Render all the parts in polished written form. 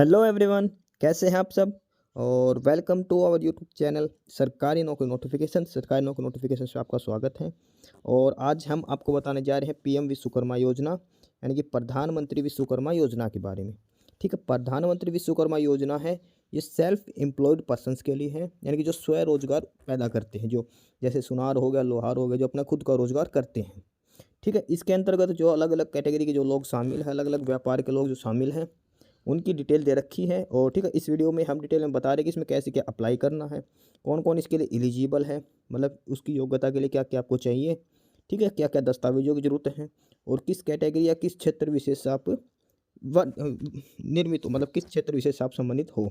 Hello everyone, कैसे हैं आप सब। और welcome to our YouTube channel सरकारी नौकरी नोटिफिकेशन से आपका स्वागत है। और आज हम आपको बताने जा रहे हैं पीएम विश्वकर्मा योजना यानी कि प्रधानमंत्री विश्वकर्मा योजना के बारे में। ठीक है, प्रधानमंत्री विश्वकर्मा योजना है, ये सेल्फ एम्प्लॉयड पर्सनस के लिए है, यानी कि जो स्वरोजगार पैदा करते हैं, जो जैसे सुनार हो गया, लोहार हो गया, जो अपना खुद का रोजगार करते हैं। ठीक है, इसके अंतर्गत जो अलग अलग कैटेगरी के जो लोग शामिल हैं, अलग अलग व्यापार के लोग जो शामिल हैं, उनकी डिटेल दे रखी है। और ठीक है, इस वीडियो में हम डिटेल में बता रहे हैं कि इसमें कैसे क्या अप्लाई करना है, कौन कौन इसके लिए एलिजिबल है, मतलब उसकी योग्यता के लिए क्या क्या आपको चाहिए। ठीक है, क्या क्या दस्तावेजों की ज़रूरत है, और किस कैटेगरी या किस क्षेत्र विशेष से आप निर्मित हो, मतलब किस क्षेत्र विशेष से आप संबंधित हो।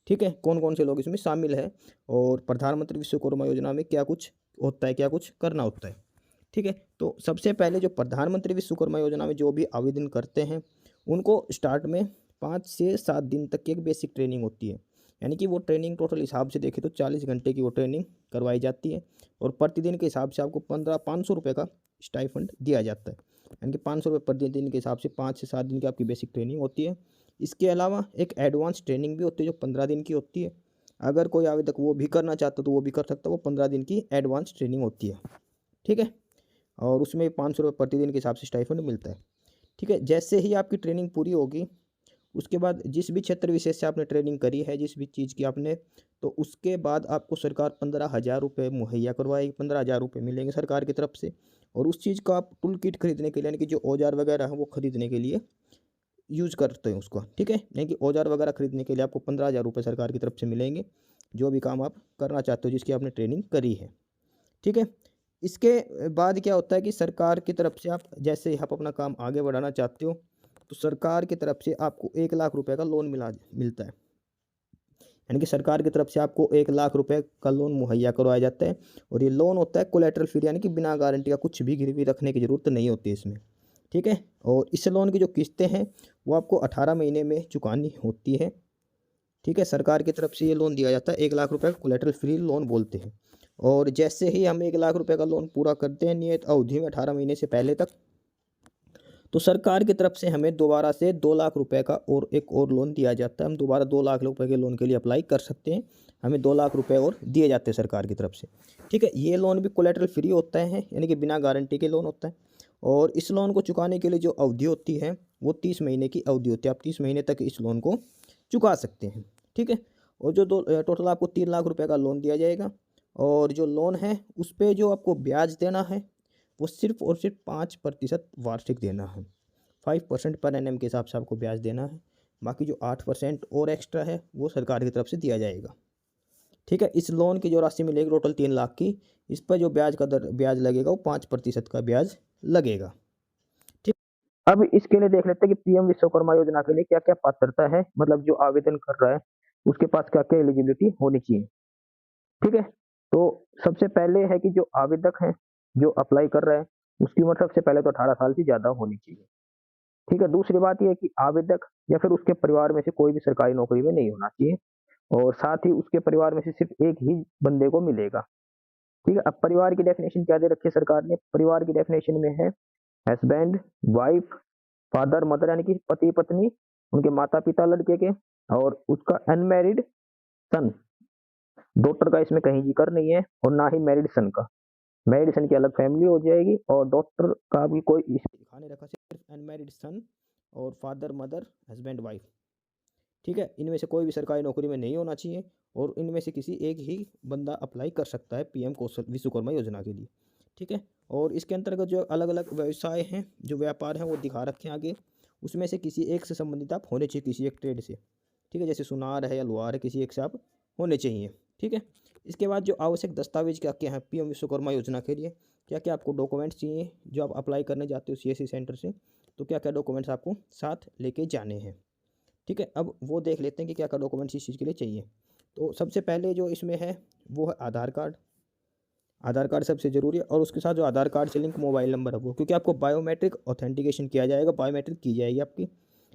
ठीक है, कौन कौन से लोग इसमें शामिल हैं, और प्रधानमंत्री विश्वकर्मा योजना में क्या कुछ होता है, क्या कुछ करना होता है। ठीक है, तो सबसे पहले जो प्रधानमंत्री विश्वकर्मा योजना में जो भी आवेदन करते हैं, उनको स्टार्ट में 5 से 7 दिन तक की एक बेसिक ट्रेनिंग होती है। यानी कि वो ट्रेनिंग टोटल हिसाब से देखें तो 40 घंटे की वो ट्रेनिंग करवाई जाती है। और प्रतिदिन के हिसाब से आपको 500 रुपये का स्टाइफंड दिया जाता है। यानी कि 500 रुपये प्रतिदिन के हिसाब से 5 से 7 दिन की आपकी बेसिक ट्रेनिंग होती है। इसके अलावा एक एडवांस ट्रेनिंग भी होती है जो 15 दिन की होती है। अगर कोई आवेदक वो भी करना चाहता तो वो भी कर सकता है, वो 15 दिन की एडवांस ट्रेनिंग होती है। ठीक है, और उसमें 500 रुपये प्रतिदिन के हिसाब से स्टाइफंड मिलता है। ठीक है, जैसे ही आपकी ट्रेनिंग पूरी होगी, उसके बाद जिस भी क्षेत्र विशेष से आपने ट्रेनिंग करी है, जिस भी चीज़ की आपने, तो उसके बाद आपको सरकार 15,000 रुपये मुहैया करवाएगी, 15,000 रुपये मिलेंगे सरकार की तरफ से। और उस चीज़ का आप टूल किट खरीदने के लिए, यानी कि जो औजार वगैरह हैं वो खरीदने के लिए यूज़ करते हैं उसको। ठीक है, यानी कि औजार वगैरह खरीदने के लिए आपको 15,000 रुपये सरकार की तरफ से मिलेंगे, जो भी काम आप करना चाहते हो, जिसकी आपने ट्रेनिंग करी है। ठीक है, इसके बाद क्या होता है कि सरकार की तरफ से आप जैसे ही आप अपना काम आगे बढ़ाना चाहते हो, तो सरकार की तरफ से आपको 1 लाख रुपए का लोन मिलता है। यानी कि सरकार की तरफ से आपको 1 लाख रुपए का लोन मुहैया करवाया जाता है। और ये लोन होता है कोलेटरल फ्री, यानी कि बिना गारंटी का, कुछ भी गिरवी रखने की ज़रूरत नहीं होती इसमें। ठीक है, और इस लोन की जो किस्तें हैं वो आपको 18 महीने में चुकानी होती है। ठीक है, सरकार की तरफ से ये लोन दिया जाता है, 1 लाख रुपए का कोलेटरल फ्री लोन बोलते हैं। और जैसे ही हम 1 लाख रुपए का लोन पूरा करते हैं नियत अवधि में, 18 महीने से पहले तक, तो सरकार की तरफ से हमें दोबारा से 2 लाख रुपए का और एक और लोन दिया जाता है। हम दोबारा 2 लाख रुपए के लोन के लिए अप्लाई कर सकते हैं, हमें 2 लाख रुपए और दिए जाते हैं सरकार की तरफ से। ठीक है, ये लोन भी कोलेटरल फ्री होता है, यानी कि बिना गारंटी के लोन होता है। और इस लोन को चुकाने के लिए जो अवधि होती है वो 30 महीने की अवधि होती है। आप 30 महीने तक इस लोन को चुका सकते हैं। ठीक है, और जो टोटल आपको 3 लाख रुपए का लोन दिया जाएगा। और जो लोन है उस पर जो आपको ब्याज देना है वो सिर्फ और सिर्फ 5% वार्षिक देना है। 5% पर एनएम के हिसाब से आपको ब्याज देना है। बाकी जो 8% और एक्स्ट्रा है वो सरकार की तरफ से दिया जाएगा। ठीक है, इस लोन की जो राशि मिलेगी टोटल 3 लाख की, इस पर जो ब्याज लगेगा वो 5% का ब्याज लगेगा। ठीक, अब इसके लिए देख लेते हैं कि पीएम विश्वकर्मा योजना के लिए क्या क्या पात्रता है, मतलब जो आवेदन कर रहा है उसके पास क्या क्या एलिजिबिलिटी होनी चाहिए। ठीक है, तो सबसे पहले है कि जो आवेदक है, जो अप्लाई कर रहा है, उसकी उम्र सबसे पहले तो 18 साल से ज़्यादा होनी चाहिए। ठीक है, दूसरी बात ये है कि आवेदक या फिर उसके परिवार में से कोई भी सरकारी नौकरी में नहीं होना चाहिए। और साथ ही उसके परिवार में से सिर्फ एक ही बंदे को मिलेगा। ठीक है, अब परिवार की डेफिनेशन क्या दे रखी है सरकार ने, परिवार की डेफिनेशन में है हस्बैंड, वाइफ, फादर, मदर, यानी कि पति पत्नी, उनके माता पिता लड़के के, और उसका अनमैरिड सन। डॉटर का इसमें कहीं जिक्र नहीं है, और ना ही मैरिड सन का। मैरिड सन की अलग फैमिली हो जाएगी, और डॉटर का भी कोई इसमें दिखा नहीं रखा, सिर्फ अनमैरिड सन और फादर मदर हस्बैंड वाइफ। ठीक है, इनमें से कोई भी सरकारी नौकरी में नहीं होना चाहिए, और इनमें से किसी एक ही बंदा अप्लाई कर सकता है पीएम कौशल विश्वकर्मा योजना के लिए। ठीक है, और इसके अंतर्गत जो अलग अलग व्यवसाय हैं, जो व्यापार हैं, वो दिखा रखे हैं आगे। उसमें से किसी एक से संबंधित आप होने चाहिए, किसी एक ट्रेड से। ठीक है, जैसे सुनार है या लोहार है, किसी एक से आप होने चाहिए। ठीक है, इसके बाद जो आवश्यक दस्तावेज क्या क्या हैं पीएम विश्वकर्मा योजना के लिए, क्या क्या आपको डॉक्यूमेंट्स चाहिए जो आप अप्लाई करने जाते हो सीएससी सेंटर से, तो क्या क्या डॉक्यूमेंट्स आपको साथ लेके जाने हैं। ठीक है, अब वो देख लेते हैं कि क्या क्या डॉक्यूमेंट्स इस चीज़ के लिए चाहिए। तो सबसे पहले जो इसमें है वो है आधार कार्ड। आधार कार्ड सबसे ज़रूरी है, और उसके साथ जो आधार कार्ड से लिंक मोबाइल नंबर है वो, क्योंकि आपको बायोमेट्रिक ऑथेंटिकेशन किया जाएगा, बायोमेट्रिक की जाएगी आपकी।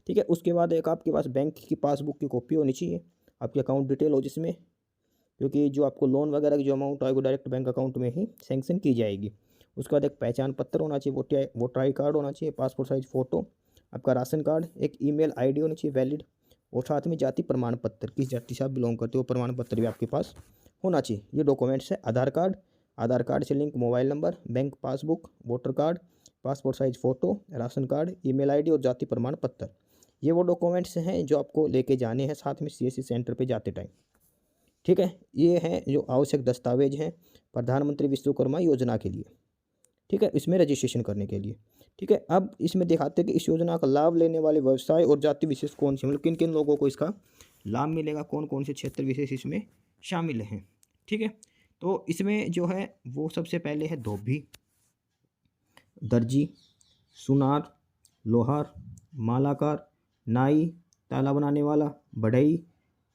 ठीक है, उसके बाद एक आपके पास बैंक की पासबुक की कॉपी होनी चाहिए, आपकी अकाउंट डिटेल हो जिसमें, क्योंकि जो आपको लोन वगैरह की जो अमाउंट आएगी डायरेक्ट बैंक अकाउंट में ही सैंक्शन की जाएगी। उसके बाद एक पहचान पत्र होना चाहिए, वोटर आई कार्ड होना चाहिए, पासपोर्ट साइज फ़ोटो, आपका राशन कार्ड, एक ईमेल आईडी होनी चाहिए वैलिड, और साथ में जाति प्रमाण पत्र, किस जाति से आप बिलोंग करते हो प्रमाण पत्र भी आपके पास होना चाहिए। ये डॉक्यूमेंट्स है आधार कार्ड से link mobile number, bank passbook, voter card, passport size photo, ration card, email ID और जाति प्रमाण पत्र। ये वो डॉक्यूमेंट्स हैं जो आपको लेके जाने हैं साथ में सीएससी सेंटर पे जाते टाइम। ठीक है, ये हैं जो आवश्यक दस्तावेज हैं प्रधानमंत्री विश्वकर्मा योजना के लिए। ठीक है, इसमें रजिस्ट्रेशन करने के लिए। ठीक है, अब इसमें दिखाते हैं कि इस योजना का लाभ लेने वाले व्यवसाय और जाति विशेष कौन से, मतलब किन किन लोगों को इसका लाभ मिलेगा, कौन कौन से क्षेत्र विशेष इसमें शामिल हैं। ठीक है, तो इसमें जो है वो सबसे पहले है धोबी, दर्जी, सुनार, लोहार, मालाकार, नाई, ताला बनाने वाला, बढ़ई,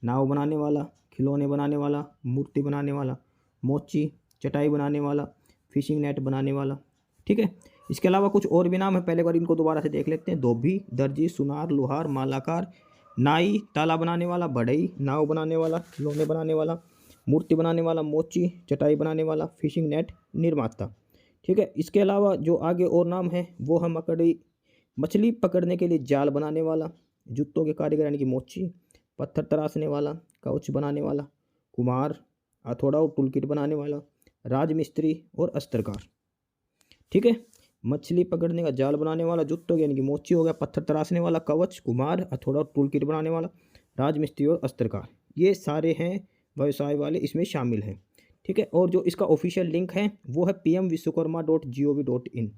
नाव बनाने वाला, खिलौने बनाने वाला, मूर्ति बनाने वाला, मोची, चटाई बनाने वाला, फिशिंग नेट बनाने वाला। ठीक है, इसके अलावा कुछ और भी नाम है, पहले बार इनको दोबारा से देख लेते हैं। धोबी, दर्जी, सुनार, लोहार, मालाकार, नाई, ताला बनाने वाला, बढ़ई, नाव बनाने वाला, खिलौने बनाने वाला, मूर्ति बनाने वाला, मोची, चटाई बनाने वाला, फिशिंग नेट निर्माता। ठीक है, इसके अलावा जो आगे और नाम है वो है मछली पकड़ने के लिए जाल बनाने वाला, जूतों के कारीगर यानी कि मोची, पत्थर तराशने वाला, काउच बनाने वाला, कुम्हार, हथौड़ा और टूल किट बनाने वाला, राजमिस्त्री और अस्त्रकार। ठीक है, मछली पकड़ने का जाल बनाने वाला, जूतों यानी कि मोची हो गया, पत्थर तराशने वाला, कवच, कुम्हार, हथौड़ा और टूल किट बनाने वाला, राजमिस्त्री और अस्त्रकार, ये सारे हैं व्यवसाय वाले इसमें शामिल हैं। ठीक है, और जो इसका ऑफिशियल लिंक है वो है pmvishwakarma.gov.in।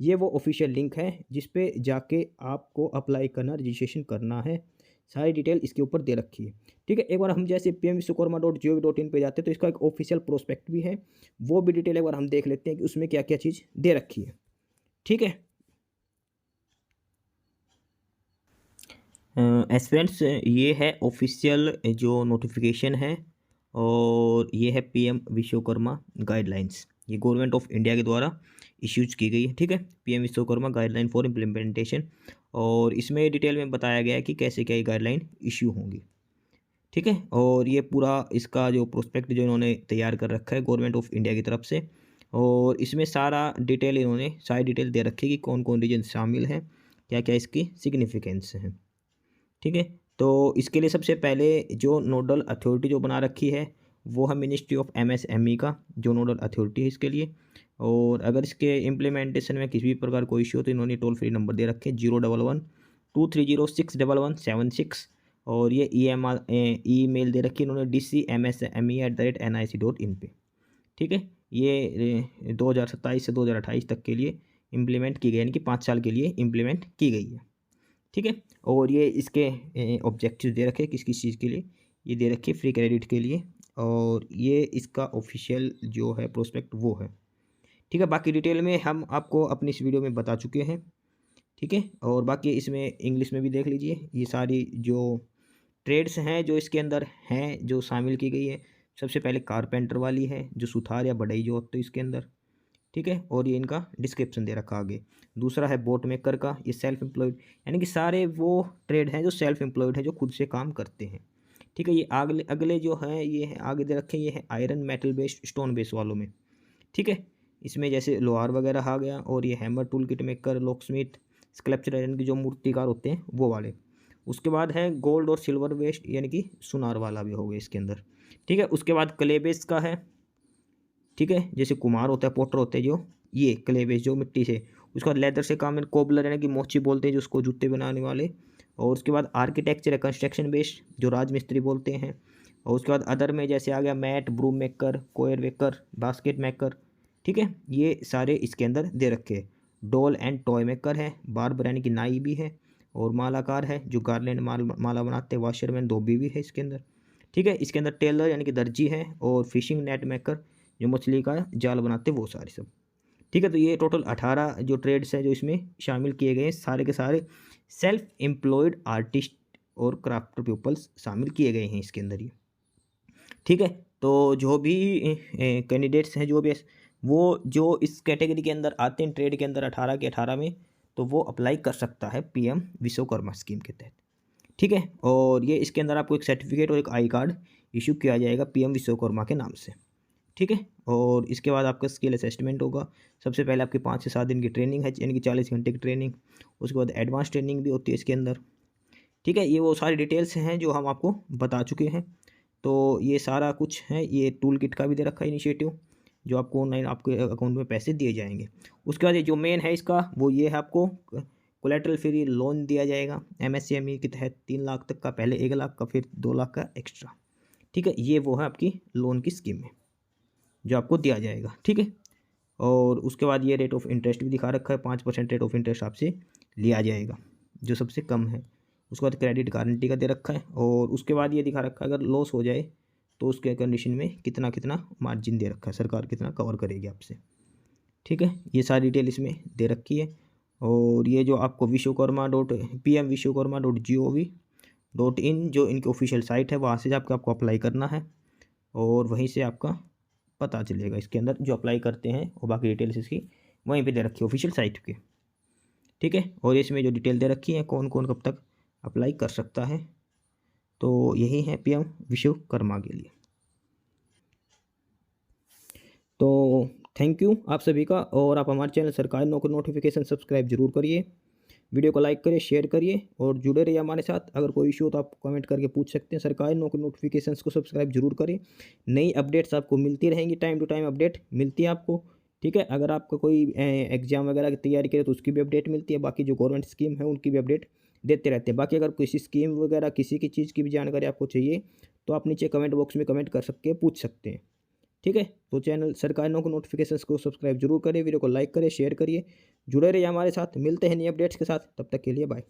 ये वो ऑफिशियल लिंक है जिस पे जाके आपको अप्लाई करना, रजिस्ट्रेशन करना है। सारी डिटेल इसके ऊपर दे रखी है। ठीक है, एक बार हम जैसे pmvishwakarma.gov.in पे जाते हैं तो इसका एक ऑफिशियल प्रोस्पेक्ट भी है, वो भी डिटेल एक बार हम देख लेते हैं कि उसमें क्या क्या चीज़ दे रखी है। ठीक है एस्पिरेंट्स, ये है ऑफिशियल जो नोटिफिकेशन है और ये है पीएम विश्वकर्मा गाइडलाइंस, ये गवर्नमेंट ऑफ इंडिया के द्वारा इश्यूज की गई है। ठीक है, PM Vishwakarma guideline for implementation, और इसमें डिटेल में बताया गया है कि कैसे क्या ये गाइडलाइन इश्यू होंगी। ठीक है, और ये पूरा इसका जो प्रोस्पेक्ट जो इन्होंने तैयार कर रखा है गवर्नमेंट ऑफ इंडिया की तरफ से, और इसमें सारी डिटेल दे रखी है कि कौन कौन रीजन शामिल हैं, क्या क्या इसकी सिग्निफिकेंस है। ठीक है, तो इसके लिए सबसे पहले जो नोडल अथॉरिटी जो बना रखी है वो है मिनिस्ट्री ऑफ एमएसएमई का जो नोडल अथॉरिटी है इसके लिए। और अगर इसके इम्प्लीमेंटेशन में किसी भी प्रकार कोई इश्यू हो तो इन्होंने टोल फ्री नंबर दे रखे 011-230-61176, और ये ईमेल दे रखी इन्होंने dcmsme@nic.in पे। ठीक है, ये 2027 से 2028 तक के लिए इम्प्लीमेंट की गई, यानी कि 5 साल के लिए इम्प्लीमेंट की गई है। ठीक है, और ये इसके ऑब्जेक्टिव दे रखे किस किस चीज़ के लिए, ये दे रखे फ्री क्रेडिट के लिए, और ये इसका ऑफिशियल जो है प्रोस्पेक्ट वो है। ठीक है, बाकी डिटेल में हम आपको अपनी इस वीडियो में बता चुके हैं। ठीक है, और बाकी इसमें इंग्लिश में भी देख लीजिए, ये सारी जो ट्रेड्स हैं जो इसके अंदर हैं जो शामिल की गई है। सबसे पहले कारपेंटर वाली है जो सुथार या बढ़ई जो होते हैं इसके अंदर। ठीक है, और ये इनका डिस्क्रिप्शन दे रखा आगे। दूसरा है बोट मेकर का, ये सेल्फ एम्प्लॉयड, यानी कि सारे वो ट्रेड हैं जो सेल्फ एम्प्लॉयड हैं जो खुद से काम करते हैं। ठीक है, ये अगले जो हैं ये है आगे दे रखे, ये है iron metal based stone base वालों में। ठीक है, इसमें जैसे लोहार वगैरह आ गया, और ये hammer, tool kit maker, locksmith, sculpture यानी कि जो मूर्तिकार होते हैं वो वाले। उसके बाद है गोल्ड और सिल्वर वेस्ट यानी कि सुनार वाला भी हो गया इसके अंदर। ठीक है, उसके बाद क्ले बेस का है। ठीक है, जैसे कुम्हार होता है, पोटर होते हैं जो ये क्ले बेस जो मिट्टी से, उसके बाद लेदर से काम है, कोबलर यानी कि मोची बोलते हैं जो उसको जूते बनाने वाले, और उसके बाद आर्किटेक्चर है कंस्ट्रक्शन बेस्ड जो राजमिस्त्री बोलते हैं, और उसके बाद अदर में जैसे आ गया मैट, ब्रूम मेकर, कोयर मेकर, बास्केट मेकर। ठीक है, ये सारे इसके अंदर दे रखे हैं। डॉल एंड टॉय मेकर है, बार्बर यानी कि नाई भी है, और मालाकार है जो गार्लैंड माला बनाते हैं, वाशरमैन धोबी भी है इसके अंदर। ठीक है, इसके अंदर टेलर यानी कि दर्जी है, और फिशिंग नेट मेकर जो मछली का जाल बनाते हैं वो सारे सब। ठीक है, तो ये टोटल 18 जो ट्रेड्स हैं जो इसमें शामिल किए गए हैं, सारे के सारे सेल्फ एम्प्लॉयड आर्टिस्ट और क्राफ्ट पीपल्स शामिल किए गए हैं इसके अंदर ये। ठीक है, तो जो भी कैंडिडेट्स हैं जो भी वो जो इस कैटेगरी के अंदर आते हैं ट्रेड के अंदर 18 के 18 में, तो वो अप्लाई कर सकता है पीएम विश्वकर्मा स्कीम के तहत। ठीक है, और ये इसके अंदर आपको एक सर्टिफिकेट और एक आई कार्ड इशू किया जाएगा पीएम विश्वकर्मा के नाम से। ठीक है, और इसके बाद आपका स्किल असेसमेंट होगा। सबसे पहले आपकी 5 से 7 दिन की ट्रेनिंग है, यानी कि 40 घंटे की ट्रेनिंग। उसके बाद एडवांस ट्रेनिंग भी होती है इसके अंदर। ठीक है, ये वो सारी डिटेल्स हैं जो हम आपको बता चुके हैं। तो ये सारा कुछ है, ये टूल किट का भी दे रखा है इनिशिएटिव, जो आपको ऑनलाइन आपके अकाउंट में पैसे दिए जाएंगे। उसके बाद ये जो मेन है इसका वो ये है, आपको कोलेटरल फ्री लोन दिया जाएगा एमएसएमई के तहत 3 लाख तक का, पहले 1 लाख का, फिर 2 लाख का एक्स्ट्रा। ठीक है, ये वो है आपकी लोन की स्कीम में जो आपको दिया जाएगा। ठीक है, और उसके बाद ये रेट ऑफ इंटरेस्ट भी दिखा रखा है, 5% रेट ऑफ इंटरेस्ट आपसे लिया जाएगा, जो सबसे कम है। उसके बाद क्रेडिट गारंटी का दे रखा है, और उसके बाद ये दिखा रखा है अगर लॉस हो जाए तो उसके कंडीशन में कितना कितना मार्जिन दे रखा है, सरकार कितना कवर करेगी आपसे। ठीक है, ये सारी डिटेल इसमें दे रखी है। और ये जो आपको wishwakarma.pmvishwakarma.gov.in जो इनकी ऑफिशियल साइट है, वहाँ से जाकर आपको अप्लाई करना है, और वहीं से आपका पता चलेगा इसके अंदर जो अप्लाई करते हैं, और बाकी डिटेल्स इसकी वहीं पे दे रखी है ऑफिशियल साइट के। ठीक है, और इसमें जो डिटेल दे रखी है कौन कौन कब तक अप्लाई कर सकता है, तो यही है पीएम विश्वकर्मा के लिए। तो थैंक यू आप सभी का, और आप हमारे चैनल सरकारी नौकरी नोटिफिकेशन सब्सक्राइब जरूर करिए, वीडियो को लाइक करिए, शेयर करिए, और जुड़े रहिए हमारे साथ। अगर कोई इशू हो तो आप कमेंट करके पूछ सकते हैं। सरकारी नौकरी नोटिफिकेशंस को सब्सक्राइब जरूर करें, नई अपडेट्स आपको मिलती रहेंगी, टाइम टू टाइम अपडेट मिलती है आपको। ठीक है, अगर आपका कोई एग्जाम वगैरह की तैयारी करे तो उसकी भी अपडेट मिलती है, बाकी जो गवर्नमेंट स्कीम है उनकी भी अपडेट देते रहते हैं। बाकी अगर किसी स्कीम वगैरह किसी की चीज़ की भी जानकारी आपको चाहिए तो आप नीचे कमेंट बॉक्स में कमेंट कर सकते हैं, पूछ सकते हैं। ठीक है, तो चैनल सरकारी नौकरी नोटिफिकेशंस को सब्सक्राइब जरूर करें, वीडियो को लाइक करें, शेयर करिए, जुड़े रहिए हमारे साथ। मिलते हैं नई अपडेट्स के साथ, तब तक के लिए बाय।